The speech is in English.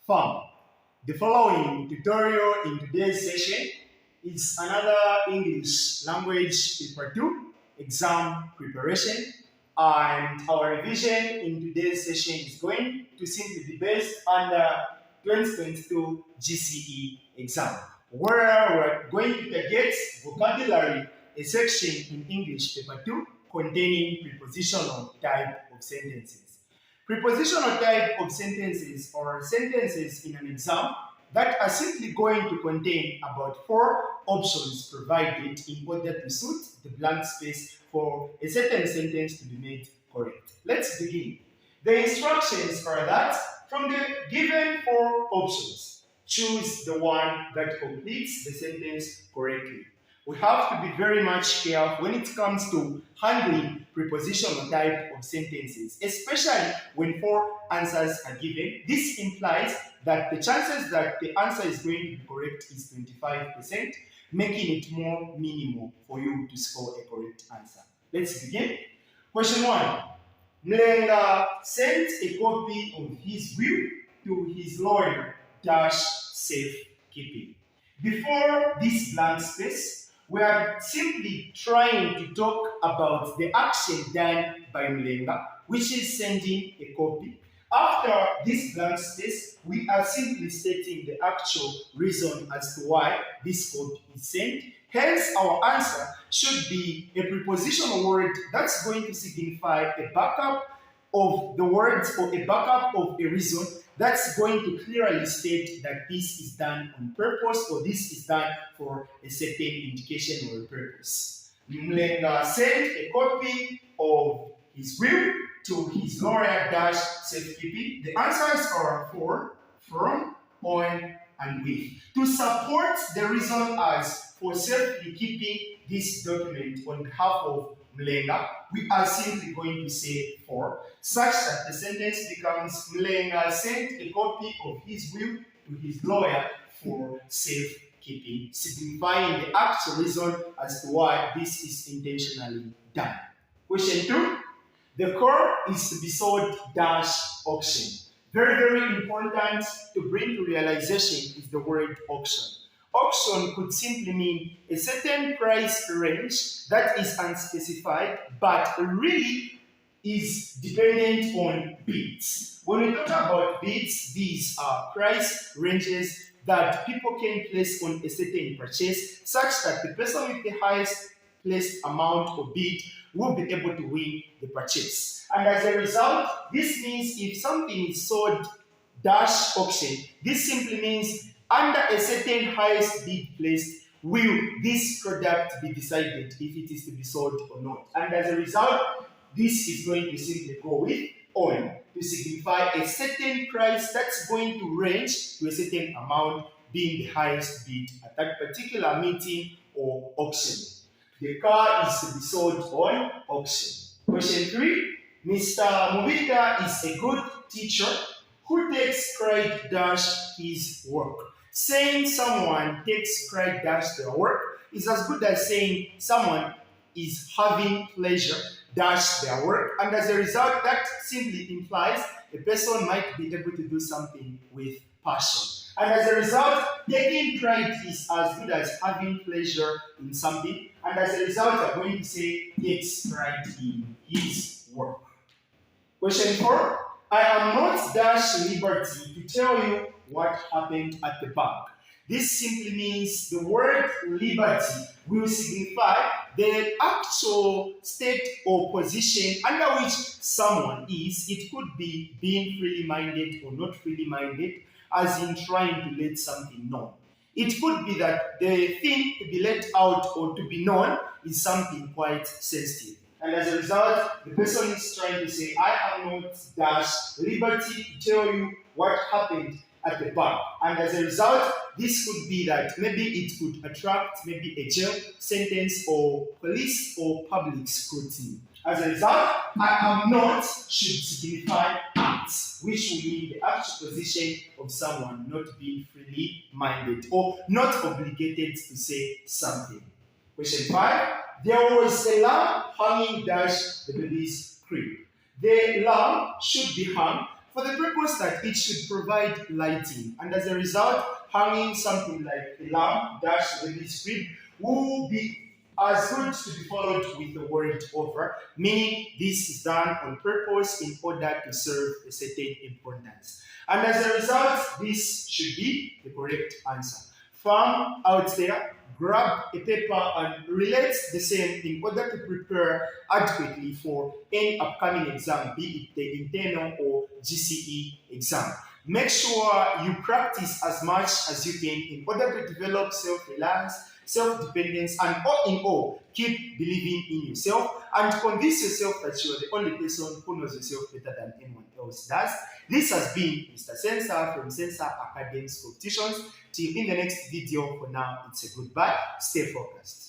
farm. The following tutorial in today's session is another English language paper 2 exam preparation, and our revision in today's session is going to simply be based on the 2022 GCE exam, where we're going to target vocabulary, a section in English paper 2 containing prepositional type of sentences. Prepositional type of sentences are sentences in an exam that are simply going to contain about 4 options provided in order to suit the blank space for a certain sentence to be made correct. Let's begin. The instructions are that from the given 4 options, choose the one that completes the sentence correctly. We have to be very much careful when it comes to handling prepositional type of sentences, especially when 4 answers are given. This implies that the chances that the answer is going to be correct is 25%, making it more minimal for you to score a correct answer. Let's begin. Question 1. Mlenga sent a copy of his will to his lawyer -- safekeeping. Before this blank space, we are simply trying to talk about the action done by Mlenga, which is sending a copy. After this blank space, we are simply stating the actual reason as to why this copy is sent. Hence, our answer should be a prepositional word that's going to signify a backup of the words or a backup of a reason that's going to clearly state that this is done on purpose or this is done for a certain indication or a purpose. Mlenga sent a copy of his will to his lawyer -- safekeeping. The answers are for, from, on, and with. To support the reason as for safely keeping this document on behalf of Mlenga, we are simply going to say for, such that the sentence becomes Mlenga sent a copy of his will to his lawyer for safekeeping, signifying the actual reason as to why this is intentionally done. Question 2. The car is to be sold -- auction. Very, very important to bring to realization is the word auction. Auction could simply mean a certain price range that is unspecified, but really is dependent on bids. When we talk about bids, these are price ranges that people can place on a certain purchase, such that the person with the highest placed amount or bid will be able to win the purchase. And as a result, this means if something is sold -- auction, this simply means under a certain highest bid placed, will this product be decided if it is to be sold or not. And as a result, this is going to simply go with on to signify a certain price that's going to range to a certain amount, being the highest bid at that particular meeting or auction. The car is to be sold on auction. Question 3. Mr. Mubita is a good teacher who takes pride -- his work. Saying someone takes pride -- their work is as good as saying someone is having pleasure -- their work, and as a result, that simply implies a person might be able to do something with passion. And as a result, taking pride is as good as having pleasure in something, and as a result, I'm going to say takes pride in his work. Question 4. I am not -- liberty to tell you what happened at the bank. This simply means the word liberty will signify the actual state or position under which someone is. It could be being freely minded or not freely minded, as in trying to let something known. It could be that the thing to be let out or to be known is something quite sensitive. And as a result, the person is trying to say, I am not -- liberty to tell you what happened at the bank. And as a result, this could be that maybe it could attract maybe a jail sentence or police or public scrutiny. As a result, I am not should signify acts, which will mean the actual position of someone not being freely minded or not obligated to say something. Question 5. There was a lamb hanging -- the baby's crib. The lamb should be hung for the purpose that it should provide lighting. And as a result, hanging something like a lamp dash the script will be as good to be followed with the word over, meaning this is done on purpose in order to serve a certain importance. And as a result, this should be the correct answer. From out there, grab a paper and relate the same in order to prepare adequately for any upcoming exam, be it the internal or GCE exam. Make sure you practice as much as you can in order to develop self-reliance, self-dependence, and all in all, keep believing in yourself and convince yourself that you are the only person who knows yourself better than anyone else does. This has been Mr. Sensor from Sensor Academy Competitions. Till in the next video, for now, it's a goodbye. Stay focused.